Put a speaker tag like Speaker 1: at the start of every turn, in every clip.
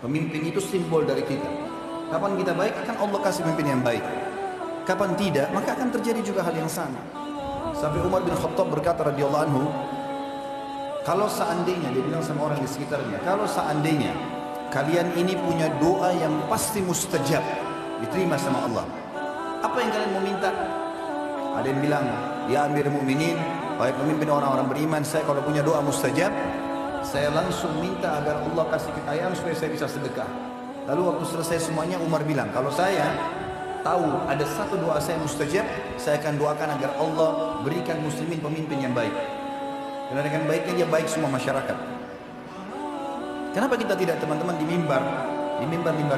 Speaker 1: Pemimpin itu simbol dari kita. Kapan kita baik, akan Allah kasih pemimpin yang baik. Kapan tidak, maka akan terjadi juga hal yang sama. Sampai Umar bin Khattab berkata radhiyallahu anhu, kalau seandainya, dia bilang sama orang di sekitarnya, kalau seandainya kalian ini punya doa yang pasti mustajab, diterima sama Allah, apa yang kalian mau minta? Ada yang bilang, ya Amirul Mukminin, wahai pemimpin orang-orang beriman, saya kalau punya doa mustajab, saya langsung minta agar Allah kasih kekayaan supaya saya bisa sedekah. Lalu waktu selesai semuanya, Umar bilang, kalau saya tahu ada satu doa saya mustajab, saya akan doakan agar Allah berikan muslimin pemimpin yang baik. Karena dengan baiknya dia baik semua masyarakat. Kenapa kita tidak teman-teman di mimbar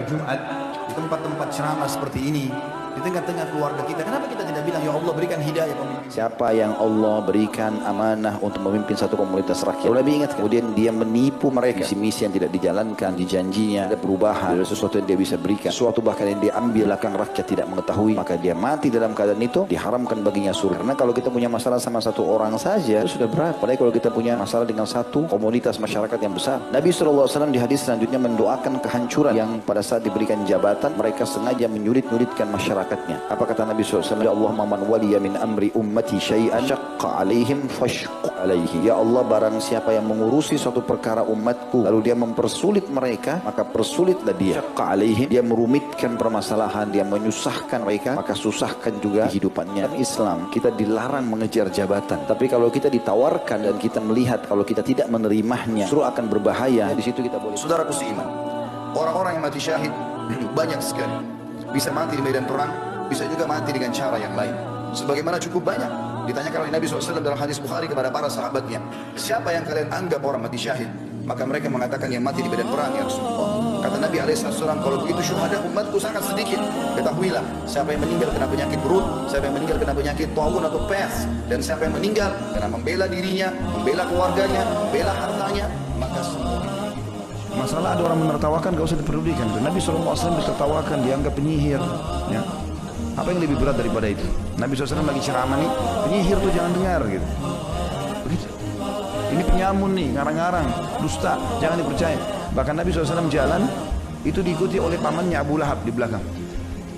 Speaker 1: Jumat, di tempat-tempat ceramah seperti ini, di tengah-tengah keluarga kita, kenapa kita tidak bilang, ya Allah berikan hidayah pemimpin?
Speaker 2: Siapa yang Allah berikan amanah untuk memimpin satu komunitas rakyat, kalau Nabi ingat, kemudian dia menipu mereka, misi yang tidak dijalankan, dijanjinya ada perubahan, ada sesuatu yang dia bisa berikan, sesuatu bahkan yang dia ambil belakang rakyat tidak mengetahui, maka dia mati dalam keadaan itu, diharamkan baginya surga. Karena kalau kita punya masalah sama satu orang saja, itu sudah berat. Padahal kalau kita punya masalah dengan satu komunitas masyarakat yang besar. Nabi SAW di hadis selanjutnya mendoakan kehancuran yang pada saat diberikan jabatan, mereka sengaja menyulit-nyulitkan masyarakatnya. Apa kata Nabi SAW? Ya Allah, man waliya min amri ummati syai'an syaqqa alaihim fashq alaihi. Ya Allah, barang siapa yang mengurusi suatu perkara umatku lalu dia mempersulit mereka, maka persulitlah dia. Syaqqa alaihim, dia merumitkan permasalahan, dia menyusahkan mereka, maka susahkan juga kehidupannya. Dalam Islam kita dilarang mengejar jabatan, tapi kalau kita ditawarkan dan kita melihat kalau kita tidak menerimanya justru akan berbahaya, di situ kita boleh.
Speaker 1: Saudaraku seiman, orang-orang yang mati syahid banyak sekali. Bisa mati di medan perang, bisa juga mati dengan cara yang lain. Sebagaimana cukup banyak ditanyakan oleh Nabi SAW dalam hadis Bukhari kepada para sahabatnya, siapa yang kalian anggap orang mati syahid? Maka mereka mengatakan yang mati di medan perang, ya Rasulullah. Kata Nabi SAW, kalau begitu syuhada umatku sangat sedikit. Ketahuilah, siapa yang meninggal kena penyakit perut, siapa yang meninggal kena penyakit taun atau pes, dan siapa yang meninggal karena membela dirinya, membela keluarganya, membela hartanya, maka semua. Masalah ada orang menertawakan, gak usah dipedulikan. Nabi SAW ditertawakan, dianggap penyihir, ya. Apa yang lebih berat daripada itu? Nabi SAW lagi ceramah nih, penyihir tuh jangan dengar gitu. Begitu. Ini penyamun nih, ngarang-ngarang, dusta, jangan dipercaya. Bahkan Nabi SAW jalan, itu diikuti oleh pamannya Abu Lahab di belakang.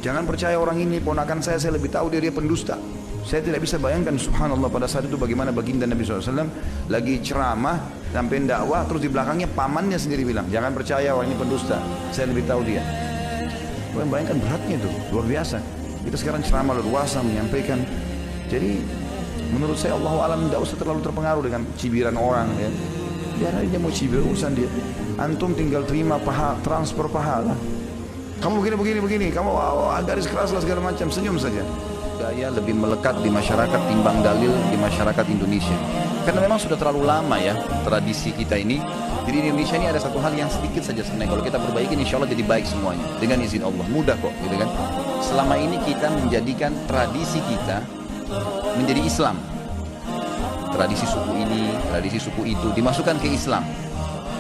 Speaker 1: Jangan percaya orang ini, ponakan saya lebih tahu dia pendusta. Saya tidak bisa bayangkan, subhanallah, pada saat itu bagaimana baginda Nabi SAW lagi ceramah, sampai dakwah, terus di belakangnya pamannya sendiri bilang, jangan percaya orang ini pendusta, saya lebih tahu dia. Bayangkan beratnya itu, luar biasa. Kita sekarang ceramah leluasa menyampaikan. Jadi menurut saya Allah alam tidak usah terlalu terpengaruh dengan cibiran orang, ya. Biar aja mau cibir, urusan dia. Antum tinggal terima transfer pahala. Kamu begini, kamu garis keras lah segala macam, senyum saja. Gaya lebih melekat di masyarakat timbang dalil di masyarakat Indonesia. Karena memang sudah terlalu lama ya tradisi kita ini. Jadi di Indonesia ini ada satu hal yang sedikit saja sebenarnya. Kalau kita perbaiki, insya Allah jadi baik semuanya. Dengan izin Allah, mudah kok, gitu kan. Selama ini kita menjadikan tradisi kita menjadi Islam. Tradisi suku ini, tradisi suku itu dimasukkan ke Islam.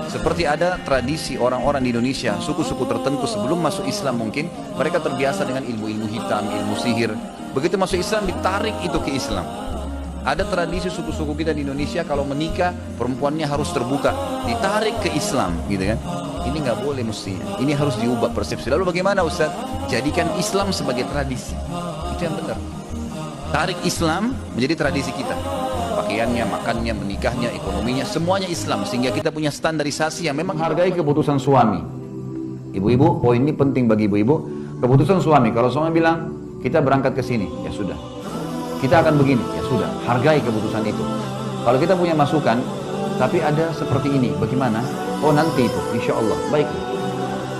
Speaker 1: Seperti ada tradisi orang-orang di Indonesia, suku-suku tertentu sebelum masuk Islam mungkin mereka terbiasa dengan ilmu-ilmu hitam, ilmu sihir. Begitu masuk Islam ditarik itu ke Islam. Ada tradisi suku-suku kita di Indonesia kalau menikah perempuannya harus terbuka, ditarik ke Islam, gitu kan? Ini nggak boleh mestinya. Ini harus diubah persepsi. Lalu bagaimana Ustaz? Jadikan Islam sebagai tradisi. Itu yang benar. Tarik Islam menjadi tradisi kita. Pakaiannya, makannya, menikahnya, ekonominya, semuanya Islam. Sehingga kita punya standarisasi yang memang hargai keputusan suami. Ibu-ibu, poin ini penting bagi ibu-ibu. Keputusan suami, kalau suami bilang kita berangkat ke sini, ya sudah. Kita akan begini, ya sudah, hargai keputusan itu. Kalau kita punya masukan, tapi ada seperti ini, bagaimana? Oh nanti itu, insya Allah, baik.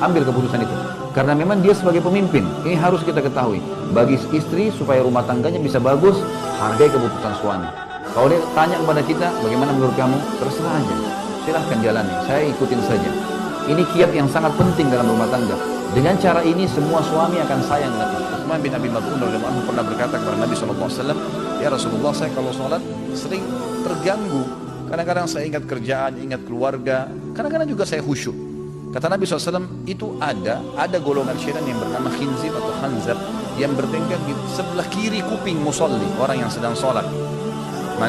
Speaker 1: Ambil keputusan itu. Karena memang dia sebagai pemimpin, ini harus kita ketahui. Bagi istri, supaya rumah tangganya bisa bagus, hargai keputusan suami. Kalau dia tanya kepada kita, bagaimana menurut kamu? Terserah aja, silahkan jalani, saya ikutin saja. Ini kiat yang sangat penting dalam rumah tangga. Dengan cara ini, semua suami akan sayang dengan istri. Utsman bin Abi Maz'un radhiyallahu anhu pernah berkata kepada Nabi SAW, ya Rasulullah, saya kalau sholat sering terganggu. Kadang-kadang saya ingat kerjaan, ingat keluarga. Kadang-kadang juga saya khusyuk. Kata Nabi SAW, itu ada golongan syaitan yang bernama khinzir atau khanzar yang bertengkar di sebelah kiri kuping musolli, orang yang sedang sholat.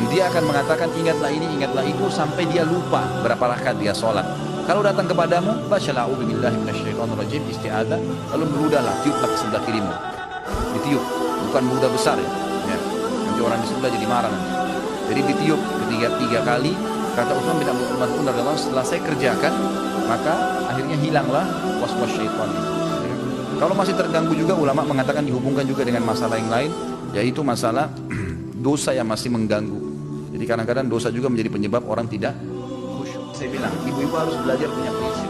Speaker 1: Dia akan mengatakan ingatlah ini, ingatlah itu, sampai dia lupa berapa rakaat dia sholat.
Speaker 3: Kalau datang kepadamu, bacalah a'udzubillahi minasyaitonirrajim, isti'adzah, lalu meludahlah, tiuplah ke sebelah kirimu. Ditiup, bukan meludah besar ya. Nanti orang di sebelah jadi marah nanti. Jadi ditiup tiga kali. Kata Utsman bin Affan radhiyallahu anhu, setelah saya kerjakan, maka akhirnya hilanglah was-was syaitan. Kalau masih terganggu juga, ulama mengatakan dihubungkan juga dengan masalah yang lain, yaitu masalah dosa yang masih mengganggu. Jadi kadang-kadang dosa juga menjadi penyebab orang tidak khusyuk. Saya bilang, ibu-ibu harus belajar punya prinsip.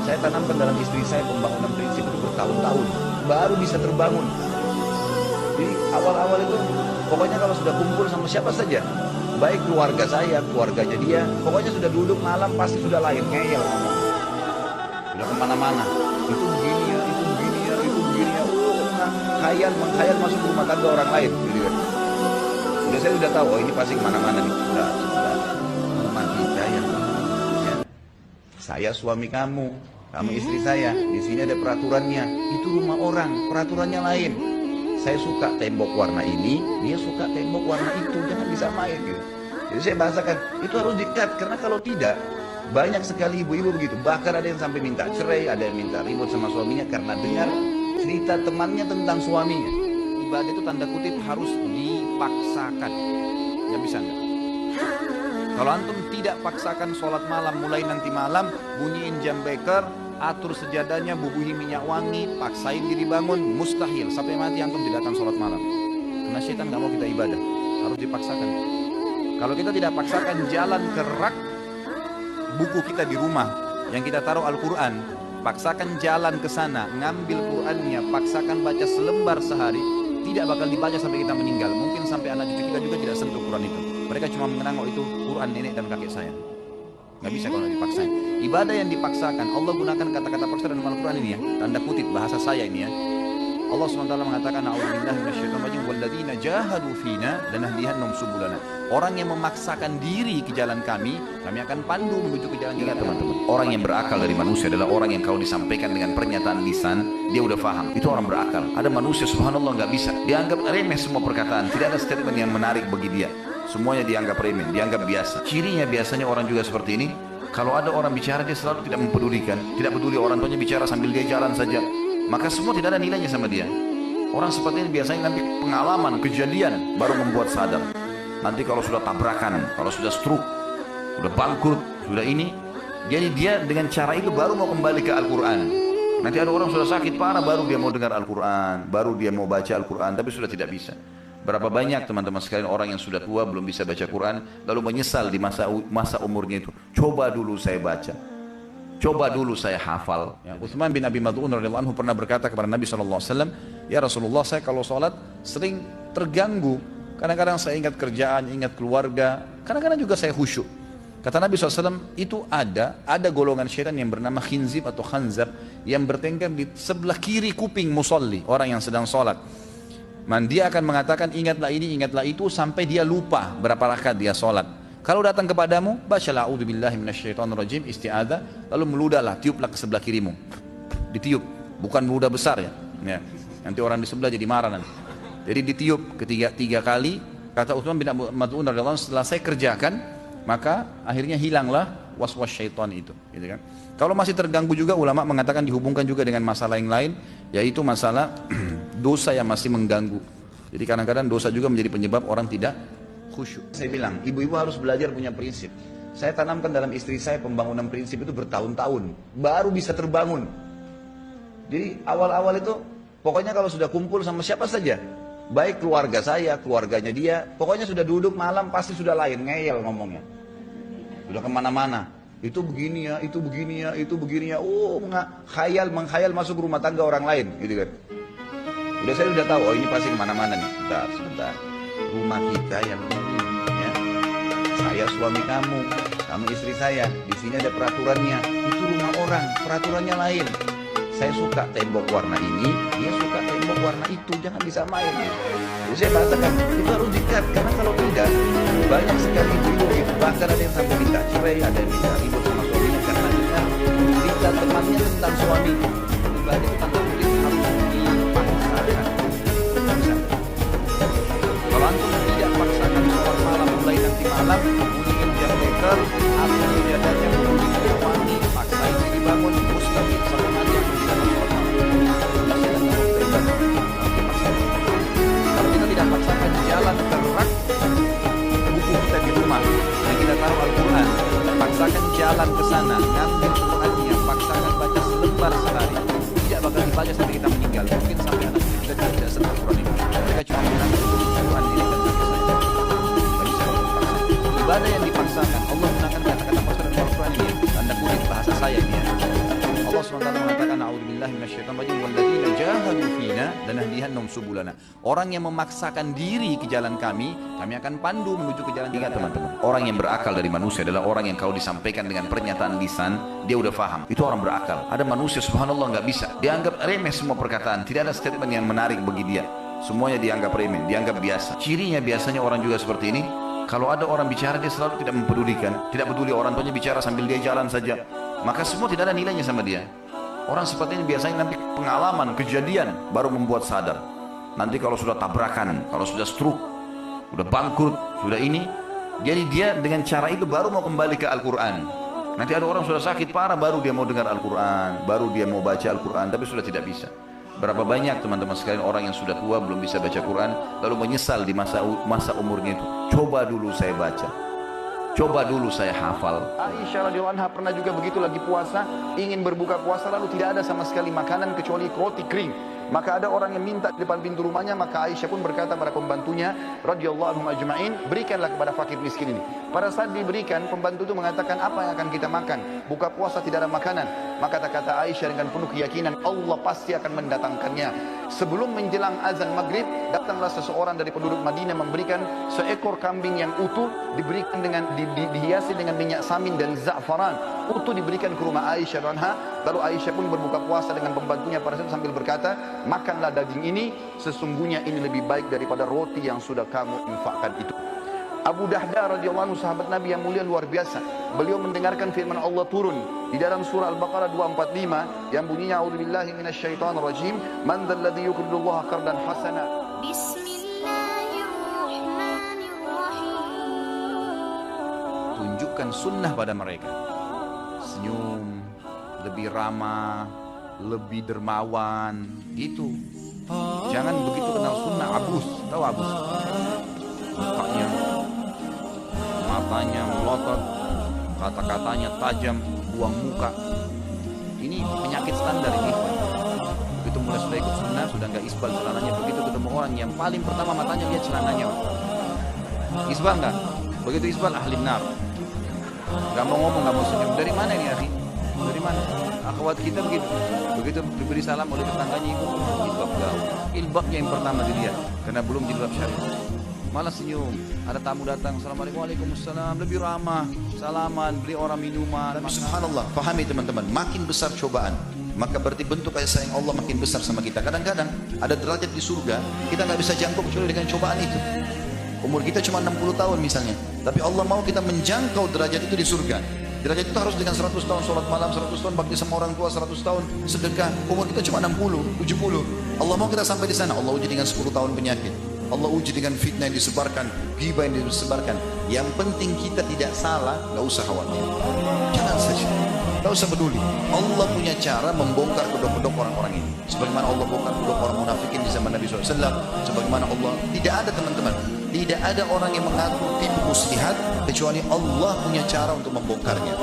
Speaker 3: Saya tanamkan dalam istri saya pembangunan prinsip itu bertahun-tahun, baru bisa terbangun. Jadi awal-awal itu, pokoknya kalau sudah kumpul sama siapa saja, baik keluarga saya, keluarganya dia, pokoknya sudah duduk malam pasti sudah lain, ngeyel ngomong. Sudah kemana-mana, itu begini ya, itu begini ya, itu begini ya, menghayal masuk rumah tangga orang lain, gitu kan. Saya udah tahu, oh ini pasti kemana-mana nih. Sudah, rumah kita ya. Saya suami kamu, kamu istri saya, di sini ada peraturannya. Itu rumah orang, peraturannya lain. Saya suka tembok warna ini, dia suka tembok warna itu, jangan disamain gitu. Jadi saya bahasakan, itu harus dikat, karena kalau tidak, banyak sekali ibu-ibu begitu. Bahkan ada yang sampai minta cerai, ada yang minta ribut sama suaminya karena dengar cerita temannya tentang suaminya. Ibadah itu tanda kutip harus dipaksakan. Ya bisa enggak? Kalau antum tidak paksakan sholat malam, mulai nanti malam, bunyiin jam beker, atur sejadahnya, bubuhi minyak wangi, paksain diri bangun, mustahil sampai mati antum tidak akan sholat malam. Karena syaitan nggak mau kita ibadah, harus dipaksakan. Kalau kita tidak paksakan, jalan ke rak buku kita di rumah yang kita taruh Al-Quran, paksakan jalan ke sana, ngambil Qurannya, paksakan baca selembar sehari, tidak bakal dibaca sampai kita meninggal. Mungkin sampai anak cucu kita juga tidak sentuh Quran itu. Mereka cuma mengenang, oh itu Quran nenek dan kakek saya. Nggak bisa kalau dipaksain. Ibadah yang dipaksakan, Allah gunakan kata-kata paksa dalam Al-Quran ini ya, tanda kutip bahasa saya ini ya. Allah SWT mengatakan, a'udzubillahi minasyaitonirrajim, walladzina jahadu fina lanahdiyannahum subulana. Orang yang memaksakan diri ke jalan kami akan pandu menuju ke jalan-jalan teman-teman. Orang yang berakal dari manusia adalah orang yang kalau disampaikan dengan pernyataan lisan, dia udah paham. Itu orang berakal. Ada manusia subhanallah nggak bisa. Dianggap remeh semua perkataan. Tidak ada statement yang menarik bagi dia. Semuanya dianggap remeh, dianggap biasa. Cirinya biasanya orang juga seperti ini. Kalau ada orang bicara, dia selalu tidak mempedulikan. Tidak peduli orang tuanya bicara sambil dia jalan saja. Maka semua tidak ada nilainya sama dia. Orang seperti ini biasanya nanti pengalaman, kejadian baru membuat sadar. Nanti kalau sudah tabrakan, kalau sudah stroke, sudah bangkrut, sudah ini, jadi dia dengan cara itu baru mau kembali ke Al-Quran. Nanti ada orang sudah sakit parah, baru dia mau dengar Al-Quran, baru dia mau baca Al-Quran, tapi sudah tidak bisa. Berapa banyak teman-teman sekalian orang yang sudah tua belum bisa baca Quran, lalu menyesal di masa umurnya itu. Coba dulu saya baca. Coba dulu saya hafal. Ya, Utsman bin Abi Mad'un radhiyallahu anhu pernah berkata kepada Nabi SAW, ya Rasulullah, saya kalau sholat sering terganggu. Kadang-kadang saya ingat kerjaan, ingat keluarga. Kadang-kadang juga saya khusyuk. Kata Nabi SAW, itu ada golongan syaitan yang bernama khinzib atau khanzab yang bertengkar di sebelah kiri kuping musalli, orang yang sedang sholat. Dia akan mengatakan ingatlah ini, ingatlah itu, sampai dia lupa berapa rakaat dia sholat. Kalau datang kepadamu, bacalah a'udzubillahi minasyaitonirrajim, isti'adzah, lalu meludahlah, tiuplah ke sebelah kirimu. Ditiup, bukan meludah besar ya. Nanti orang di sebelah jadi marah nanti. Jadi ditiup tiga kali. Kata Utsman bin Affan radhiyallahu anhu, setelah saya kerjakan, maka akhirnya hilanglah was-was syaitan itu, gitu kan. Kalau masih terganggu juga, ulama mengatakan dihubungkan juga dengan masalah yang lain, yaitu masalah dosa yang masih mengganggu. Jadi kadang-kadang dosa juga menjadi penyebab orang tidak khusyuk. Saya bilang, ibu-ibu harus belajar punya prinsip. Saya tanamkan dalam istri saya pembangunan prinsip itu bertahun-tahun, baru bisa terbangun. Jadi awal-awal itu, pokoknya kalau sudah kumpul sama siapa saja, baik keluarga saya, keluarganya dia, pokoknya sudah duduk malam pasti sudah lain, ngeyel ngomongnya. Sudah kemana-mana, itu begini ya, itu begini ya, itu begini ya, menghayal masuk rumah tangga orang lain, gitu kan. Saya udah tahu, oh ini pasti kemana-mana nih. Sebentar. Rumah kita yang ini, ya. Saya suami kamu, kamu istri saya. Di sini ada peraturannya. Itu rumah orang, peraturannya lain. Saya suka tembok warna ini, dia suka tembok warna itu, jangan disamain. Jadi saya bahasakan, itu harus dikat, karena kalau tidak, banyak sekali ibu-ibu gitu. Bahkan ada yang sampai minta cerai, ada yang minta ribut sama suaminya karena dengar cerita temannya tentang suami. Ibadah itu tanda kutip harus dipaksakan. Kalau antum tidak paksakan sholat malam, mulai nanti malam, bunyiin jam beker, atur sejadahnya, bunyiin minyak wangi, paksa
Speaker 2: istighfar sehari tidak bakal dibaca sampai kita meninggal. Mungkin sampai anak kita juga tidak senang Quran ini. Mereka cuma bilang Tuhan diri dan bagi saya. Bagi saya dipaksa. Ibadah yang dipaksakan, Allah gunakan kata-kata paksa dalam Al-Quran ini. Tanda kutip bahasa saya ini ya. Allah SWT mengatakan a'udzubillahi minasyaitonir rajim walladzina jahadu fina lanahdiyannahum subulana. Orang yang memaksakan diri ke jalan kami akan pandu menuju ke jalan kita. Teman-teman, orang yang berakal dari manusia adalah orang yang kalau disampaikan dengan pernyataan lisan dia udah paham. Itu orang berakal. Ada manusia subhanallah nggak bisa. Dianggap remeh semua perkataan. Tidak ada statement yang menarik bagi dia. Semuanya dianggap remeh, dianggap biasa. Cirinya biasanya orang juga seperti ini. Kalau ada orang bicara dia selalu tidak mempedulikan, tidak peduli orang tuanya bicara sambil dia jalan saja, maka semua tidak ada nilainya sama dia. Orang seperti ini biasanya nanti pengalaman, kejadian baru membuat sadar. Nanti kalau sudah tabrakan, kalau sudah stroke, sudah bangkrut, sudah ini, jadi dia dengan cara itu baru mau kembali ke Al-Quran. Nanti ada orang sudah sakit parah baru dia mau dengar Al-Quran, baru dia mau baca Al-Quran, tapi sudah tidak bisa. Berapa banyak teman-teman sekalian orang yang sudah tua belum bisa baca Quran lalu menyesal di masa umurnya itu. Coba dulu saya baca, coba dulu saya hafal. Aisyah radhiyallahu anha pernah juga begitu, lagi puasa, ingin berbuka puasa lalu tidak ada sama sekali makanan kecuali roti kering. Maka ada orang yang minta di depan pintu rumahnya, maka Aisyah pun berkata pada pembantunya radhiyallahu anhum ajma'in, berikanlah kepada fakir miskin ini. Pada saat diberikan, pembantu itu mengatakan, apa yang akan kita makan? Buka puasa tidak ada makanan. Maka kata Aisyah dengan penuh keyakinan, Allah pasti akan mendatangkannya. Sebelum menjelang azan maghrib, datanglah seseorang dari penduduk Madinah memberikan seekor kambing yang utuh, diberikan dengan dihiasi dengan minyak samin dan za'faran. Utuh diberikan ke rumah Aisyah anha. Lalu Aisyah pun berbuka puasa dengan pembantunya pada saat sambil berkata, makanlah daging ini, sesungguhnya ini lebih baik daripada roti yang sudah kamu infakkan itu. Abu Dahda radhiyallahu anhu sahabat Nabi yang mulia luar biasa. Beliau mendengarkan firman Allah turun di dalam surah Al-Baqarah 245 yang bunyinya a'udzubillahi minasyaitonir rajim, man dzalladzi yuqridullaha qardan hasana. Tunjukkan sunnah pada mereka. Senyum, lebih ramah, lebih dermawan, gitu. Jangan begitu kenal sunnah abus, tahu abus? Mukanya, matanya melotot, kata-katanya tajam, buang muka. Ini penyakit standar ini. Begitu mulai sudah ikut sunnah, sudah nggak isbal celananya. Begitu ketemu orang yang paling pertama matanya lihat celananya. Isbal nggak? Begitu isbal ahli nar. Gak mau ngomong, gak mau senyum. Dari mana ini akhi? Dari mana? Akhwat kita begitu. Begitu diberi salam oleh tetangganya itu jilbab gaul. Jilbabnya yang pertama dilihat karena belum jilbab syariah. Malah senyum. Ada tamu datang, assalamualaikum, waalaikumsalam, lebih ramah, salaman, beli orang minuman.
Speaker 1: Tapi subhanallah, pahami teman-teman, makin besar cobaan, maka berarti bentuk kasih sayang Allah makin besar sama kita. Kadang-kadang ada derajat di surga kita nggak bisa jangkau kecuali dengan cobaan itu. Umur kita cuma 60 tahun misalnya, tapi Allah mau kita menjangkau derajat itu di surga. Derajat itu harus dengan 100 tahun sholat malam, 100 tahun bakti sama orang tua, 100 tahun sedekah. Umur kita cuma 60, 70. Allah mau kita sampai di sana. Allah uji dengan 10 tahun penyakit. Allah uji dengan fitnah yang disebarkan, ghibah yang disebarkan. Yang penting kita tidak salah, nggak usah khawatir. Jangan saja, nggak usah peduli. Allah punya cara membongkar kedok-kedok orang-orang ini. Sebagaimana Allah bongkar kedok orang munafikin di zaman Nabi SAW. Sebagaimana Allah, tidak ada teman-teman, tidak ada orang yang mengatur tim muslihat kecuali Allah punya cara untuk membongkarnya.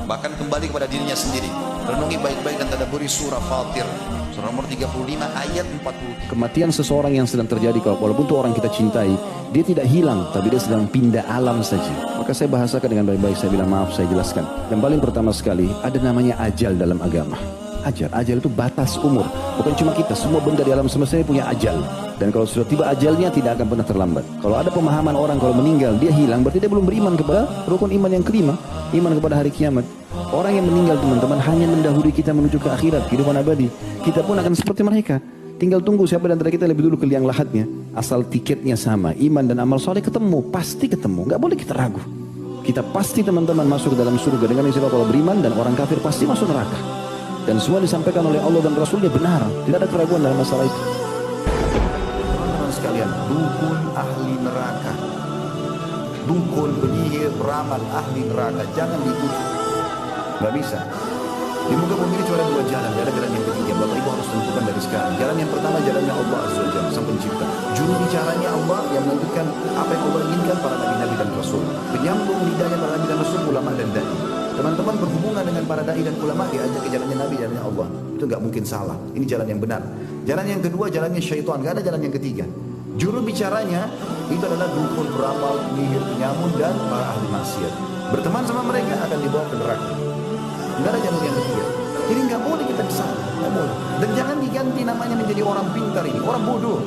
Speaker 1: Bahkan kembali kepada dirinya sendiri. Renungi baik-baik dan tadabburi surah Fatir, surah nomor 35 ayat 40.
Speaker 2: Kematian seseorang yang sedang terjadi, kalau walaupun itu orang kita cintai, dia tidak hilang, tapi dia sedang pindah alam saja. Maka saya bahasakan dengan baik-baik, saya bilang maaf, saya jelaskan. Yang paling pertama sekali, ada namanya ajal dalam agama. Ajal itu batas umur. Bukan cuma kita, semua benda di alam semesta ini punya ajal. Dan kalau sudah tiba ajalnya tidak akan pernah terlambat. Kalau ada pemahaman orang kalau meninggal dia hilang, berarti dia belum beriman kepada rukun iman yang kelima, iman kepada hari kiamat. Orang yang meninggal teman-teman hanya mendahului kita menuju ke akhirat, kehidupan abadi. Kita pun akan seperti mereka. Tinggal tunggu siapa di antara kita lebih dulu ke liang lahatnya. Asal tiketnya sama, iman dan amal soleh ketemu, pasti ketemu. Nggak boleh kita ragu. Kita pasti teman-teman masuk ke dalam surga dengan istilah kalau beriman, dan orang kafir pasti masuk neraka. Dan semua disampaikan oleh Allah dan Rasulnya benar. Tidak ada keraguan dalam masalah itu.
Speaker 1: Teman-teman sekalian, dukun ahli neraka, dukun penyihir ramal ahli neraka, jangan diikuti. Gak bisa. Di muka bumi ini cuma ada dua jalan, ada jalan yang ketiga. Bapak Ibu harus tentukan dari sekarang. Jalan yang pertama jalannya Allah Azza wa Jalla, Sang Pencipta. Juru bicaranya Allah yang menentukan apa yang Allah inginkan para nabi-nabi dan rasul. Penyambung lidahnya para nabi dan rasul, ulama dan dai. Teman-teman berhubungan bersama dengan para dai dan ulama, diajak ke jalannya Nabi, jalannya Allah. Itu nggak mungkin salah. Ini jalan yang benar. Jalan yang kedua, jalannya syaitan. Nggak ada jalan yang ketiga. Juru bicaranya itu adalah dukun, beramal, penyihir, penyamun, dan para ahli maksiat. Berteman sama mereka akan dibawa ke neraka. Nggak ada jalan yang ketiga. Jadi nggak boleh kita kesana, nggak boleh. Dan jangan diganti namanya menjadi orang pintar ini, orang bodoh.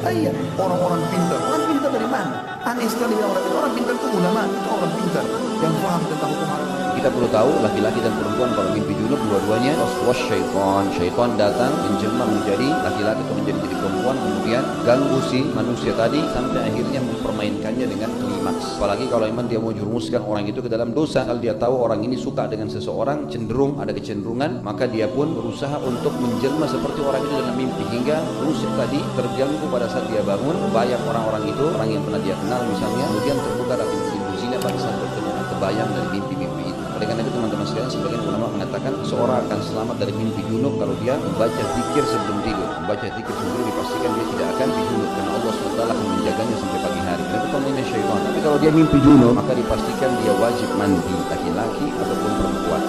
Speaker 1: Iya, orang-orang pintar. Orang pintar dari mana? Aneh sekali bilang orang pintar. Orang pintar itu ulama, itu orang pintar yang paham tentang hukum haram.
Speaker 2: Kita perlu tahu laki-laki dan perempuan kalau mimpi junub dua-duanya was syaitan. Syaitan datang menjelma menjadi laki-laki atau menjadi perempuan, kemudian ganggu si manusia tadi sampai akhirnya mempermainkannya dengan klimaks. Apalagi kalau memang dia mau jurumuskan orang itu ke dalam dosa, kalau dia tahu orang ini suka dengan seseorang, cenderung ada kecenderungan, maka dia pun berusaha untuk menjelma seperti orang itu dalam mimpi hingga rusuk tadi terganggu pada saat dia bangun, bayang orang-orang itu, orang yang pernah dia kenal misalnya, kemudian terbuka dari pintu zina pada saat bertemu, terbayang dari mimpi-mimpi itu. Oleh karena itu teman-teman sekalian, sebagian ulama mengatakan seorang akan selamat dari mimpi junub kalau dia membaca zikir sebelum tidur. Membaca zikir sebelum tidur dipastikan dia tidak akan junub karena Allah SWT akan menjaganya sampai pagi hari. Dan itu pemainnya syaitan. Tapi kalau dia mimpi junub, maka dipastikan dia wajib mandi, laki-laki ataupun perempuan.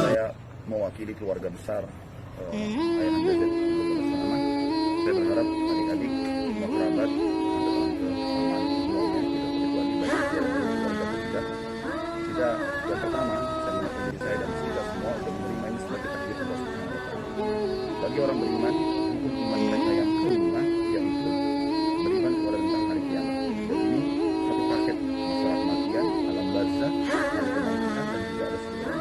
Speaker 1: Saya mewakili keluarga besar Ayah Hamzah bersama. Saya berharap adik-adik, semua kerabat, kita yang pertama, saya mengingatkan diri saya dan kita semua untuk menerima ini sebagai takdir Allah Subhanahu wa Ta'ala. Bagi orang beriman, hukum iman mereka yang kelima yaitu beriman kepada tentang hari kiamat. Dan ini satu paket masalah kematian, alam barzah, hari kebangkitan, dan juga ada sumber.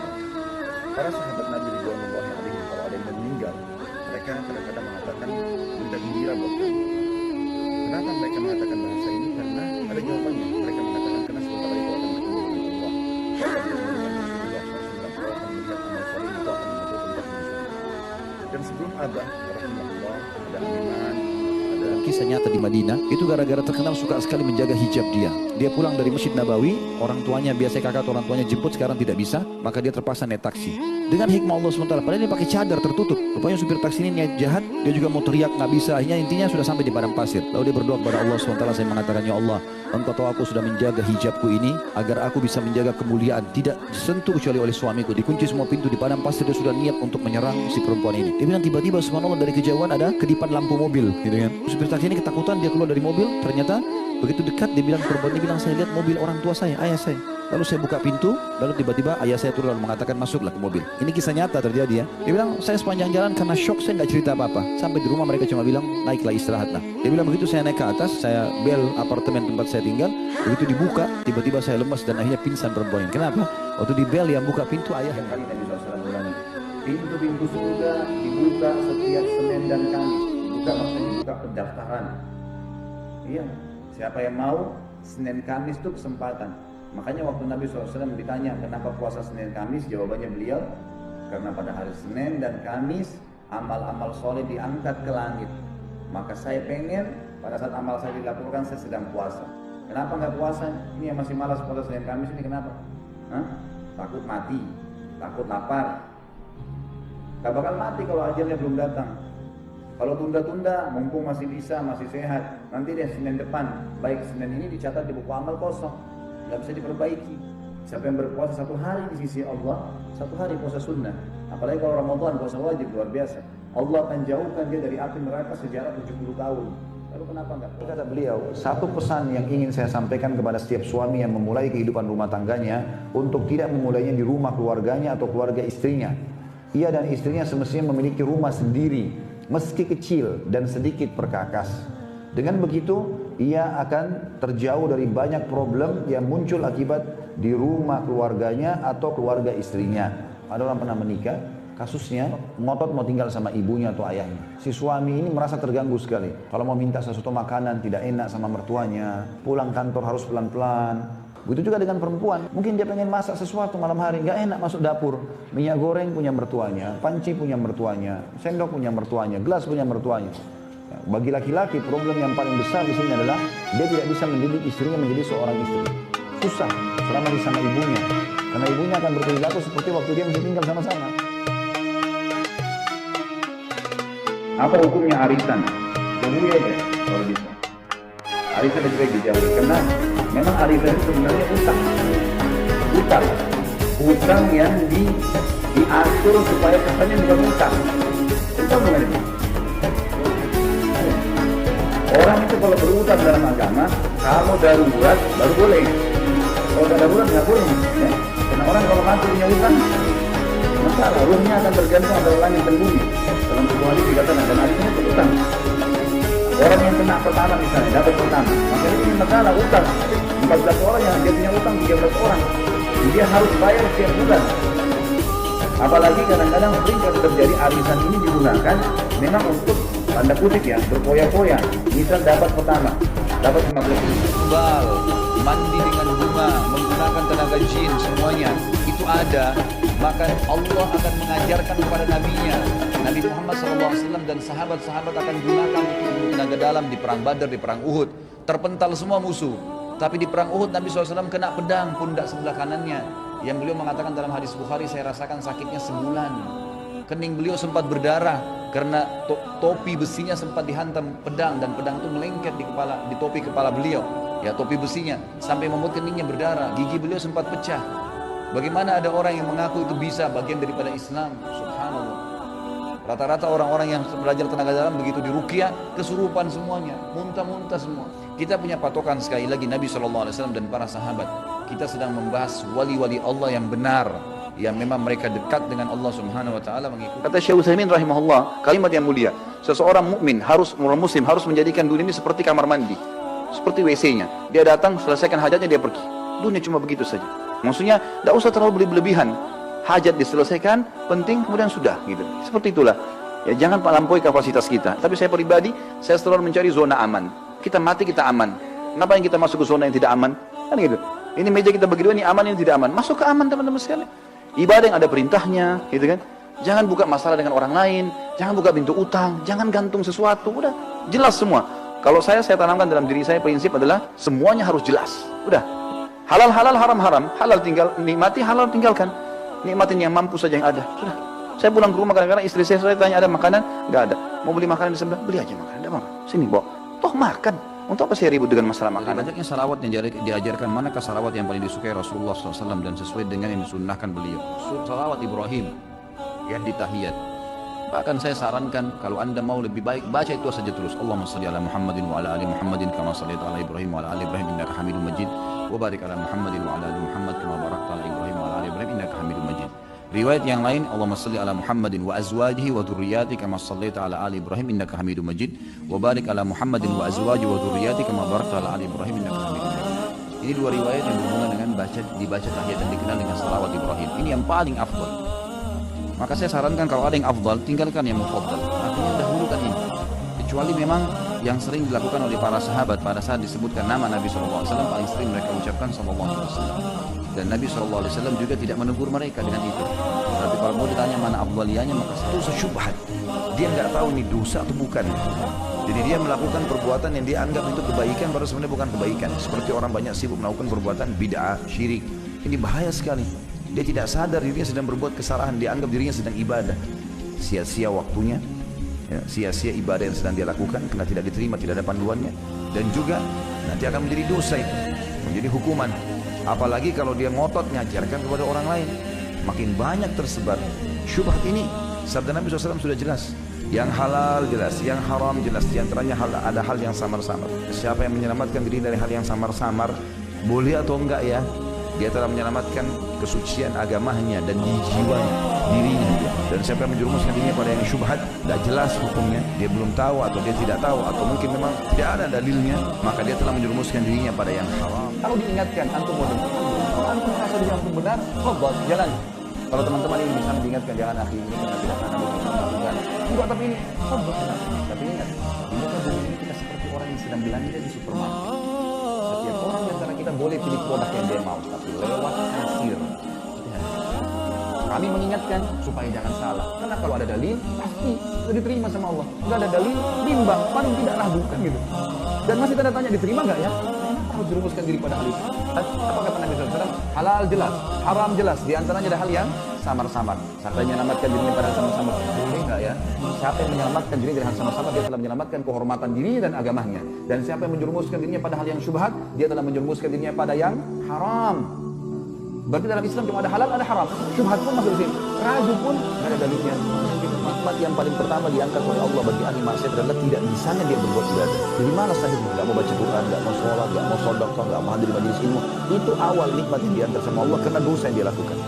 Speaker 1: Para sahabat Nabi Ridwanullah alaihi kalau ada yang meninggal, mereka kadang-kadang mengatakan benda gembira buat kami. Kenapa mereka mengatakan bahasa ini? Karena ada jawabannya. Mereka mengatakan karena sebentar lagi akan bertemu dengan Allah. Dan sebelum Abah, rahimahullah, ada Iman, ada
Speaker 2: Kisah nyata di Madinah, itu gara-gara terkenal suka sekali menjaga hijab dia. Dia pulang dari Masjid Nabawi, orang tuanya, biasa kakak atau orang tuanya jemput, sekarang tidak bisa, maka dia terpaksa naik taksi. Dengan hikmah Allah SWT, padahal dia pakai cadar tertutup. Rupanya supir taksi ini niat jahat, dia juga mau teriak, nggak bisa. Akhirnya intinya sudah sampai di padang pasir. Lalu dia berdoa kepada Allah SWT, saya mengatakan, ya Allah, Engkau tahu aku sudah menjaga hijabku ini, agar aku bisa menjaga kemuliaan, tidak disentuh kecuali oleh suamiku. Dikunci semua pintu di padang pasir, dia sudah niat untuk menyerang si perempuan ini. Dia bilang tiba-tiba subhanallah dari kejauhan ada kedipan lampu mobil, gitu kan. Supir taksi ini ketakutan, dia keluar dari mobil, ternyata begitu dekat dia bilang, perempuan ini bilang, saya lihat mobil orang tua saya, ayah saya. Lalu saya buka pintu, lalu tiba-tiba ayah saya turun lalu mengatakan masuklah ke mobil. Ini kisah nyata terjadi ya. Dia bilang saya sepanjang jalan karena shock saya nggak cerita apa-apa. Sampai di rumah mereka cuma bilang naiklah istirahatlah. Dia bilang begitu saya naik ke atas, saya bel apartemen tempat saya tinggal. Begitu dibuka, tiba-tiba saya lemas dan akhirnya pingsan perempuan ini. Kenapa? Waktu di bel yang buka pintu ayah yang kali Nabi SAW ulangi. Pintu-pintu surga dibuka setiap Senin dan Kamis. Buka maksudnya buka pendaftaran. Iya. Siapa yang mau Senin Kamis itu kesempatan. Makanya waktu Nabi SAW ditanya kenapa puasa Senin Kamis, jawabannya beliau karena pada hari Senin dan Kamis amal-amal soleh diangkat ke langit. Maka saya pengen pada saat amal saya dilakukan saya sedang puasa. Kenapa nggak puasa? Ini yang masih malas puasa Senin Kamis ini kenapa? Hah? Takut mati, takut lapar. Gak bakal mati kalau ajalnya belum datang. Kalau tunda-tunda, mumpung masih bisa, masih sehat, nanti deh Senin depan, baik Senin ini dicatat di buku amal kosong, nggak bisa diperbaiki. Siapa yang berpuasa satu hari di sisi Allah, satu hari puasa sunnah. Apalagi kalau Ramadan puasa wajib luar biasa. Allah akan jauhkan dia dari api neraka sejarah 70 tahun. Lalu kenapa enggak? Kata beliau, satu pesan yang ingin saya sampaikan kepada setiap suami yang memulai kehidupan rumah tangganya, untuk tidak memulainya di rumah keluarganya atau keluarga istrinya. Ia dan istrinya semestinya memiliki rumah sendiri, meski kecil dan sedikit perkakas. Dengan begitu, ia akan terjauh dari banyak problem yang muncul akibat di rumah keluarganya atau keluarga istrinya. Ada orang pernah menikah, kasusnya ngotot mau tinggal sama ibunya atau ayahnya. Si suami ini merasa terganggu sekali. Kalau mau minta sesuatu makanan tidak enak sama mertuanya, pulang kantor harus pelan-pelan. Begitu juga dengan perempuan, mungkin dia pengen masak sesuatu malam hari, nggak enak masuk dapur. Minyak goreng punya mertuanya, panci punya mertuanya, sendok punya mertuanya, gelas punya mertuanya. Bagi laki-laki problem yang paling besar di sini adalah dia tidak bisa mendidik istrinya menjadi seorang istri. Susah selama di sama ibunya, karena ibunya akan berperilaku seperti waktu dia masih tinggal sama-sama. Apa hukumnya arisan? Jauhi aja kalau bisa. Arisan lebih baik dijauhi karena Memang arifan itu sebenarnya utang. Utang yang diatur supaya kesannya bukan utang. Utang bukan itu. Orang itu kalau berutang dalam agama, kalau darurat baru boleh. Kalau tidak darurat nggak boleh. Ya? Karena orang kalau mati punya utang, masalah ruhnya akan tergantung antara langit dan bumi. Dalam sebuah hadis dikatakan dan hadisnya berutang. Orang yang kena pertama misalnya dapat pertama, maka ini masalah utang. 14 orang yang dia punya utang 13 orang, dia harus bayar setiap bulan. Apalagi kadang-kadang sering kalau terjadi arisan ini digunakan memang untuk tanda kutip ya, berpoya-poya. Misal dapat pertama, dapat 15
Speaker 3: Bal, mandi dengan bunga, menggunakan tenaga jin, semuanya itu ada. Maka Allah akan mengajarkan kepada nabinya, Nabi Muhammad SAW dan sahabat-sahabat akan gunakan untuk tenaga dalam di perang Badar, di perang Uhud. Terpental semua musuh. Tapi di perang Uhud Nabi SAW kena pedang pundak sebelah kanannya. Yang beliau mengatakan dalam hadis Bukhari, saya rasakan sakitnya sebulan. Kening beliau sempat berdarah karena topi besinya sempat dihantam pedang, dan pedang itu melengket di topi kepala beliau. Ya, topi besinya sampai membuat keningnya berdarah, gigi beliau sempat pecah. Bagaimana ada orang yang mengaku itu bisa bagian daripada Islam? Subhanallah. Rata-rata orang-orang yang belajar tenaga dalam begitu diruqyah, kesurupan semuanya, muntah-muntah semua. Kita punya patokan sekali lagi Nabi SAW dan para sahabat. Kita sedang membahas wali-wali Allah yang benar, yang memang mereka dekat dengan Allah Subhanahu wa taala mengikuti. Kata Syekh Utsaimin rahimahullah, kalimat yang mulia. Seseorang mukmin orang muslim harus menjadikan dunia ini seperti kamar mandi, seperti WC-nya. Dia datang, selesaikan hajatnya, dia pergi. Dunia cuma begitu saja. Maksudnya, tidak usah terlalu berlebihan. Hajat diselesaikan, penting, kemudian sudah. Gitu. Seperti itulah. Ya, jangan melampaui kapasitas kita. Tapi saya pribadi, saya selalu mencari zona aman. Kita mati, kita aman. Kenapa yang kita masuk ke zona yang tidak aman? Kan gitu. Ini meja kita bagi dua, ini aman, ini tidak aman. Masuk ke aman, teman-teman sekalian. Ibadah yang ada perintahnya, gitu kan. Jangan buka masalah dengan orang lain. Jangan buka pintu utang. Jangan gantung sesuatu. Udah, jelas semua. Kalau saya tanamkan dalam diri saya, prinsip adalah semuanya harus jelas. Udah. Halal, haram, halal tinggal nikmati, halal tinggalkan. Nikmatin yang mampu saja yang ada. Sudah. Saya pulang ke rumah kadang-kadang istri saya tanya ada makanan, enggak ada. Mau beli makanan di sebelah, beli aja makanan, enggak apa. Sini bawa. Toh makan. Untuk apa saya ribut dengan masalah makanan? Banyaknya salawat yang diajarkan, manakah salawat yang paling disukai Rasulullah SAW dan sesuai dengan yang disunnahkan beliau? Salawat Ibrahim yang di tahiyat. Bahkan saya sarankan kalau anda mau lebih baik baca itu saja terus. Allahumma shalli ala Muhammadin wa ala ali Muhammadin kama shallaita ala Ibrahim wa ala ali Ibrahim innaka Hamidum Majid. Wa barik ala Muhammadin wa ala ali Muhammad kama barakta ala Ibrahim wa ala ali Ibrahim innaka Hamidum Majid. Riwayat yang lain, Allahumma shalli ala Muhammadin wa azwajihi wa dhurriyyatihi kama shallaita ala ali Ibrahim innaka Hamidum Majid. Wa barik ala Muhammadin wa azwajihi wa dhurriyyatihi kama barakta ala ali Ibrahim innaka Hamidum Majid. Ini dua riwayat yang berhubungan dengan dibaca tahiyat dan dikenal dengan salawat Ibrahim. Ini yang paling afdal. Maka saya sarankan kalau ada yang afdal, tinggalkan yang mufaddal. Artinya dahulukan ini. Kecuali memang yang sering dilakukan oleh para sahabat pada saat disebutkan nama Nabi SAW, paling sering mereka ucapkan SAW. Dan Nabi SAW juga tidak menegur mereka dengan itu. Tapi kalau mau ditanya mana afdaliyahnya, maka itu syubhat. Dia nggak tahu ini dosa atau bukan. Jadi dia melakukan perbuatan yang dia anggap itu kebaikan, baru sebenarnya bukan kebaikan. Seperti orang banyak sibuk melakukan perbuatan bid'ah, syirik. Ini bahaya sekali. Dia tidak sadar dirinya sedang berbuat kesalahan, dia anggap dirinya sedang ibadah. Sia-sia waktunya, ya, sia-sia ibadah yang sedang dia lakukan karena tidak diterima, tidak ada panduannya. Dan juga nanti akan menjadi dosa itu, menjadi hukuman. Apalagi kalau dia ngotot mengajarkan kepada orang lain, makin banyak tersebar syubhat ini. Sabda Nabi SAW sudah jelas, yang halal jelas, yang haram jelas. Di antaranya ada hal yang samar-samar. Siapa yang menyelamatkan diri dari hal yang samar-samar, boleh atau enggak ya? Dia telah menyelamatkan kesucian agamanya dan jiwanya, dirinya. Dan siapa yang menjerumuskan dirinya pada yang syubhat, tidak jelas hukumnya, dia belum tahu atau dia tidak tahu atau mungkin memang tidak ada dalilnya, maka dia telah menjerumuskan dirinya pada yang haram. Kalau diingatkan, antum mau dengar. Kalau antum merasa diri antum benar, khobot, jalan. Kalau teman-teman ini bisa diingatkan, jangan akhi ini karena tidak akan melakukan. Enggak, tapi ini khobot. Tapi ingat, ini kan dunia kita seperti orang yang sedang belanja di supermarket. Setiap orang yang antara kita boleh pilih produk yang dia mau, tapi lewat kasir. Kami mengingatkan supaya jangan salah. Karena kalau ada dalil, pasti itu diterima sama Allah. Enggak ada dalil, bimbang, paling tidak ragukan gitu. Dan masih tanda tanya, diterima enggak ya?
Speaker 4: harus jerumuskan diri pada hal itu? Apa kata Nabi SAW? Halal jelas, haram jelas. Di antaranya ada hal yang samar-samar. Siapa yang menyelamatkan dirinya pada hal samar-samar? Boleh nggak ya? Siapa yang menyelamatkan dirinya dari hal samar-samar, dia telah menyelamatkan kehormatan dirinya dan agamanya. Dan siapa yang menjerumuskan dirinya pada hal yang syubhat, dia telah menjerumuskan dirinya pada yang haram. Berarti dalam Islam cuma ada halal, ada haram. Syubhat pun masuk di sini. Ragu pun nggak ada dalilnya. Nikmat yang paling pertama diangkat oleh Allah bagi ahli maksiat adalah tidak bisanya dia berbuat ibadah. Jadi mana sahih? Nggak mau baca Quran, nggak mau sholat, nggak mau sedekah, nggak mau hadir majelis ilmu. Itu awal nikmat yang diantar sama Allah karena dosa yang dia lakukan.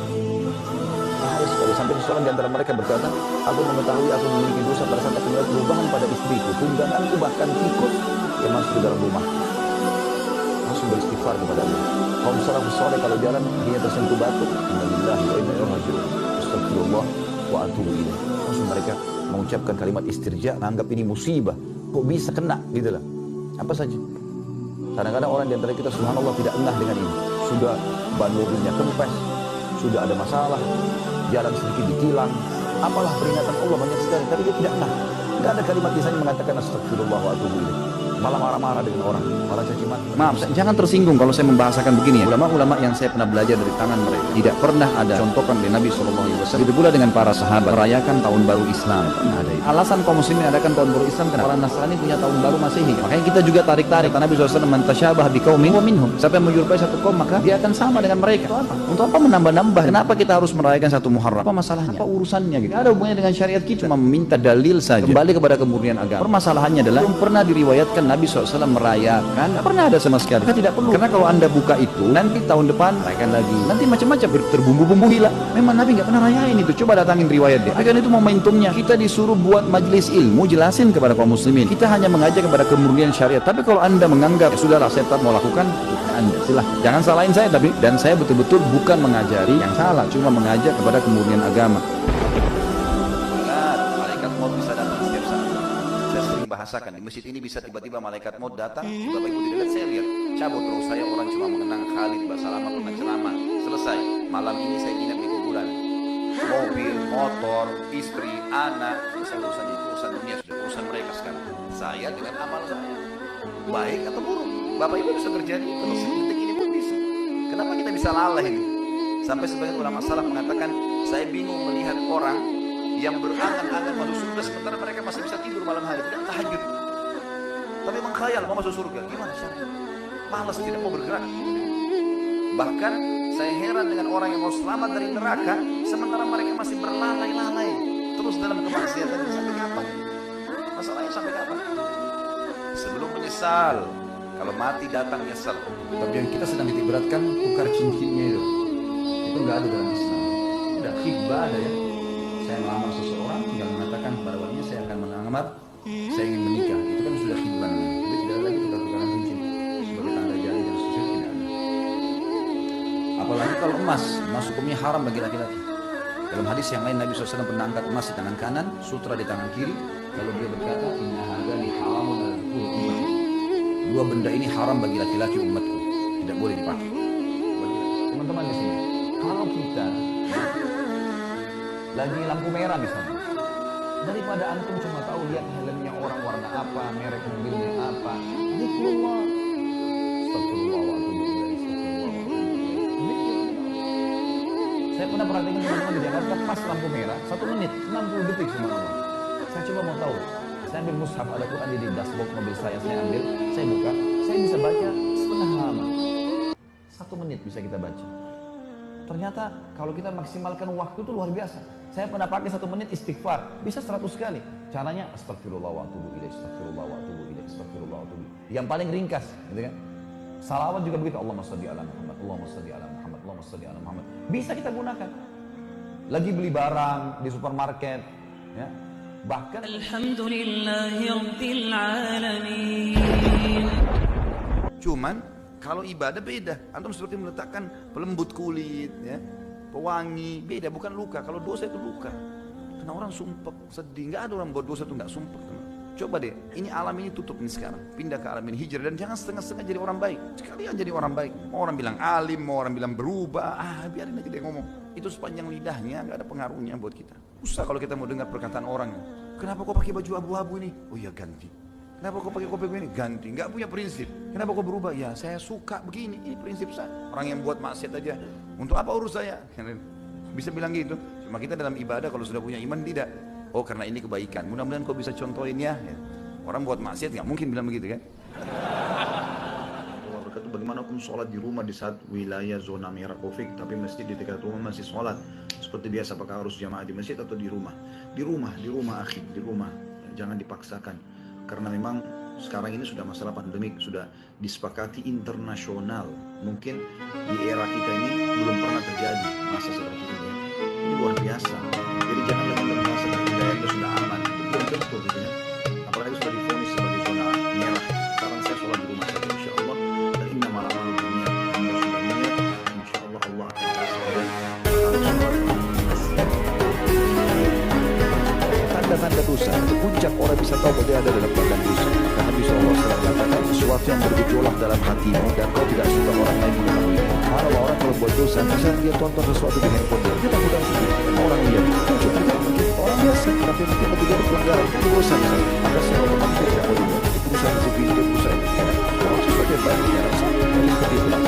Speaker 4: Harus kalau sampai seorang di antara mereka berkata, aku mengetahui aku memiliki dosa pada saat aku melihat perubahan pada istriku, tungganganku bahkan tikus yang masuk ke dalam rumah. Langsung beristighfar kepada Allah. Kaum salafus saleh kalau jalan dia tersentuh batu, innalillahi wa inna ilaihi raji'un. Astagfirullah wa atubu ilaih. Langsung mereka mengucapkan kalimat istirja, anggap ini musibah. Kok bisa kena gitu lah. Apa saja. Kadang-kadang orang di antara kita subhanallah tidak engah dengan ini. Sudah ban mobilnya kempes, sudah ada masalah, jalan sedikit ditilang, apalah peringatan Allah banyak sekali, tapi dia tidak engah. Tidak ada kalimat lisannya mengatakan astagfirullah wa atubu ilaih. Malah marah-marah dengan orang, malah caci maki. Maaf, jangan tersinggung kalau saya membahasakan begini ya. Ulama-ulama yang saya pernah belajar dari tangan mereka tidak pernah ada contohkan dari Nabi SAW. Begitu pula dengan para sahabat merayakan tahun baru Islam. Ada itu. Alasan kaum muslimin adakan tahun baru Islam karena orang Nasrani punya tahun baru Masehi. Makanya kita juga tarik-tarik. Nabi SAW man tasyabaha biqaumin wa minhum. Siapa yang menyerupai satu kaum maka dia akan sama dengan mereka. Untuk apa menambah-nambah? Kenapa kita harus merayakan satu Muharram? Apa masalahnya? Apa urusannya gitu? Tidak ada hubungannya dengan syariat kita. Cuma meminta dalil saja. Kembali kepada kemurnian agama. Permasalahannya adalah belum pernah diriwayatkan Nabi SAW merayakan, tidak pernah ada sama sekali. Kita tidak perlu, karena kalau anda buka itu nanti tahun depan rayakan lagi, nanti macam-macam terbumbu-bumbu hilang. Memang Nabi nggak pernah rayain itu. Coba datangin riwayat dia. Kan itu momentumnya. Kita disuruh buat majelis ilmu, jelasin kepada kaum muslimin. Kita hanya mengajak kepada kemurnian syariat. Tapi kalau anda menganggap ya sudahlah saya tetap mau lakukan, anda silahkan. Jangan salahin saya, tapi dan saya betul-betul bukan mengajari yang salah, cuma mengajak kepada kemurnian agama. Malaikat maut bisa datang setiap saat. Saya sering bahasakan di masjid ini bisa tiba-tiba malaikat maut datang. Bapak Ibu tidak lihat, saya lihat cabut terus saya orang cuma mengenang Khalid Basalamah pernah ceramah selesai. Malam ini saya nginep di kuburan. Mobil, motor, istri, anak, saya urusan itu, urusan dunia sudah urusan mereka sekarang. Saya dengan amal saya baik atau buruk, Bapak Ibu bisa terjadi terus detik ini pun bisa. Kenapa kita bisa lalai ini? Sampai sebagian ulama salaf mengatakan saya bingung melihat orang yang berangan-angan masuk surga sementara mereka masih bisa tidur malam hari, tidak tahajud, tapi mengkhayal mau masuk surga. Gimana caranya? Malas, tidak mau bergerak. Bahkan saya heran dengan orang yang mau selamat dari neraka sementara mereka masih berlalai-lalai terus dalam kemaksiatan. Sampai kapan? Masalahnya sampai kapan? Sebelum menyesal, kalau mati datang nyesal. Tapi yang kita sedang ditiberatkan tukar cincinnya itu nggak ada dalam Islam. Udah khibah ada ya. Saya melamar seseorang tinggal mengatakan kepada walinya saya akan melamar, saya ingin menikah. Itu kan sudah khibah namanya. Jadi tidak ada lagi tukar-tukaran cincin sebagai tanda jari dan seterusnya, tidak ada. Apalagi kalau emas hukumnya haram bagi laki-laki. Dalam hadis yang lain Nabi SAW pernah angkat emas di tangan kanan, sutra di tangan kiri. Lalu dia berkata, inna hadzani haramun ala ummati. Dua benda ini haram bagi laki-laki umatku, tidak boleh dipakai. Teman-teman di sini, kalau kita lagi lampu merah misalnya, daripada antum cuma tahu lihat helmnya orang warna apa, merek mobilnya apa, zikrullah, astagfirullah wa atubu ilaih, saya pernah perhatikan teman-teman di Jakarta pas lampu merah 1 menit 60 detik subhanallah. Saya coba mau tahu, saya ambil mushaf ada Quran di dashboard mobil saya ambil, saya buka, saya bisa baca setengah halaman. 1 menit bisa kita baca. Ternyata kalau kita maksimalkan waktu itu luar biasa. Saya pernah pakai 1 menit istighfar, bisa 100 kali. Caranya astagfirullah wa atubu ilaih, astagfirullah wa atubu ilaih, astagfirullah wa atubu ilaih. Yang paling ringkas, gitu kan? Salawat juga begitu. Allahumma shalli ala Muhammad, Allahumma shalli ala Muhammad, Allahumma shalli ala Muhammad. Bisa kita gunakan. Lagi beli barang di supermarket, ya. Bahkan alhamdulillahirabbil alamin. Cuman kalau ibadah beda. Antum seperti meletakkan pelembut kulit, ya, pewangi, beda, bukan luka. Kalau dosa itu luka. Karena orang sumpek, sedih. Nggak ada orang buat dosa itu nggak sumpek. Coba deh, ini alam ini tutup ini sekarang. Pindah ke alam ini hijrah dan jangan setengah-setengah jadi orang baik. Sekalian jadi orang baik. Mau orang bilang alim, mau orang bilang berubah, biarin aja dia ngomong. Itu sepanjang lidahnya nggak ada pengaruhnya buat kita. Usah kalau kita mau dengar perkataan orang. Kenapa kau pakai baju abu-abu ini? Oh iya ganti.
Speaker 3: Kenapa kau pakai kopi begini? Ganti, nggak punya prinsip. Kenapa kau berubah? Ya saya suka begini, ini prinsip saya. Orang yang buat maksiat aja, untuk apa urus saya? Bisa bilang gitu. Cuma kita dalam ibadah kalau sudah punya iman tidak. Oh karena ini kebaikan, mudah-mudahan kau bisa contohin ya. Orang buat maksiat nggak mungkin bilang begitu kan?
Speaker 5: Bagaimana hukum sholat di rumah di saat wilayah zona merah Covid, tapi masjid di dekat rumah masih sholat seperti biasa, apakah harus jamaah di masjid atau di rumah? Di rumah akhi, di rumah, jangan dipaksakan, karena memang sekarang ini sudah masalah pandemik, sudah disepakati internasional, mungkin di era kita ini belum pernah terjadi masa seperti ini luar biasa, jadi jangan lagi merasa wilayah itu sudah aman, itu belum tentu gitu ya, apalagi sudah divonis sebagai zona merah. Sekarang saya sholat di rumah saja insya Allah.
Speaker 2: Tanda-tanda dosa, puncak orang bisa tahu bahwa dia ada dalam keadaan dosa. Maka Nabi SAW katakan sesuatu yang bergejolak dalam hatimu dan kau tidak suka orang lain mengetahui. Mana orang kalau buat dosa, misalnya dia tonton sesuatu di handphone dia tak mudah sendiri. Orang lihat, orang biasa, tapi mungkin lebih dari pelanggaran itu dosa misalnya. Maka secara otomatis tidak mau dibuat. Itu berusaha di video, berusaha ini. Kalau sesuatu yang baik, dia rasa.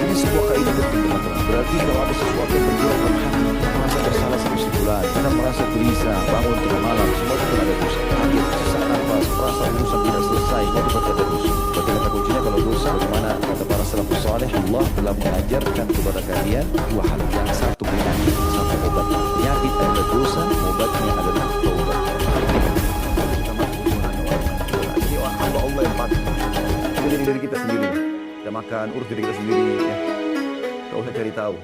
Speaker 2: Ini sebuah kaidah penting teman-teman. Berarti kalau ada sesuatu yang bergejolak dalam hati, kita merasa bersalah sama si fulan, kita merasa gelisah, bangun tengah malam, semua itu ada dosa. Kaget, sesak nafas, merasa urusan tidak selesai, semua itu berarti ada dosa. Berarti kata kuncinya kalau dosa, bagaimana kata para salafus saleh, Allah telah mengajarkan kepada kalian dua hal. Yang satu penyakit, satu obat. Penyakit adalah dosa, obatnya adalah taubat.
Speaker 3: Ini Allah yang patut. Kita jadi diri kita sendiri. Kita makan, urus diri kita sendiri. Ya. Kita usah cari tahu.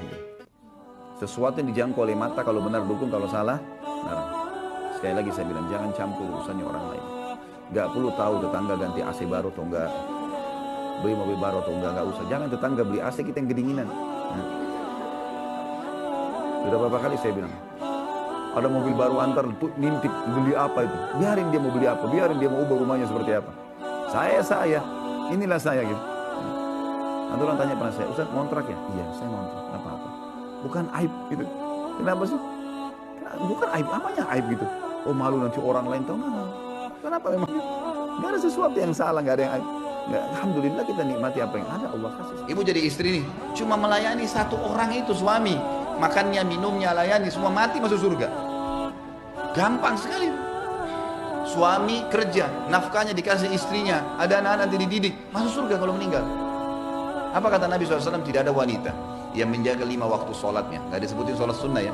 Speaker 3: Sesuatu yang dijangkau oleh mata, kalau benar dukung, kalau salah larang. Sekali lagi saya bilang, jangan campur urusannya orang lain. Gak perlu tahu tetangga ganti AC baru atau enggak, beli mobil baru atau enggak usah. Jangan tetangga beli AC, kita yang kedinginan. Sudah beberapa kali saya bilang, ada mobil baru antar tuh nintip beli apa itu, biarin dia mau beli apa, biarin dia mau ubah rumahnya seperti apa. Saya inilah saya gitu. Nanti orang tanya pernah saya, Ustaz ngontrak ya? Iya saya ngontrak, apa-apa. Bukan aib gitu. Kenapa sih? Bukan aib, apanya aib gitu? Oh malu nanti orang lain tahu. Kenapa memang? Gak ada sesuatu yang salah, gak ada yang aib. Nggak, alhamdulillah kita nikmati apa yang ada, Allah kasih.
Speaker 1: Ibu jadi istri nih, cuma melayani satu orang itu suami, makannya, minumnya, layani, semua mati masuk surga. Gampang sekali. Suami kerja, nafkahnya dikasih istrinya, ada anak-anak nanti dididik, masuk surga kalau meninggal. Apa kata Nabi SAW? Tidak ada wanita yang menjaga 5 waktu sholatnya. Nggak disebutin sholat sunnah ya.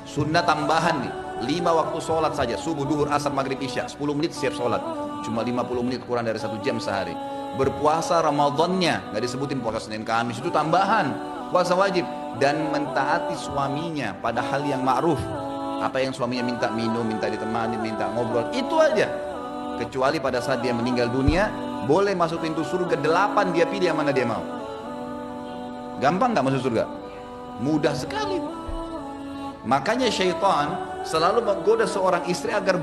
Speaker 1: Sunnah tambahan nih, 5 waktu sholat saja, subuh, duhur, asar, maghrib, isya, 10 menit siap sholat. Cuma 50 menit kurang dari 1 jam sehari. Berpuasa Ramadannya, nggak disebutin puasa Senin Kamis, itu tambahan, puasa wajib. Dan mentaati suaminya pada hal yang ma'ruf. Apa yang suaminya minta minum, minta ditemani, minta ngobrol, itu aja. Kecuali pada saat dia meninggal dunia, boleh masuk pintu surga 8, dia pilih yang mana dia mau. Gampang nggak masuk surga? Mudah sekali. Makanya syaitan selalu menggoda seorang istri agar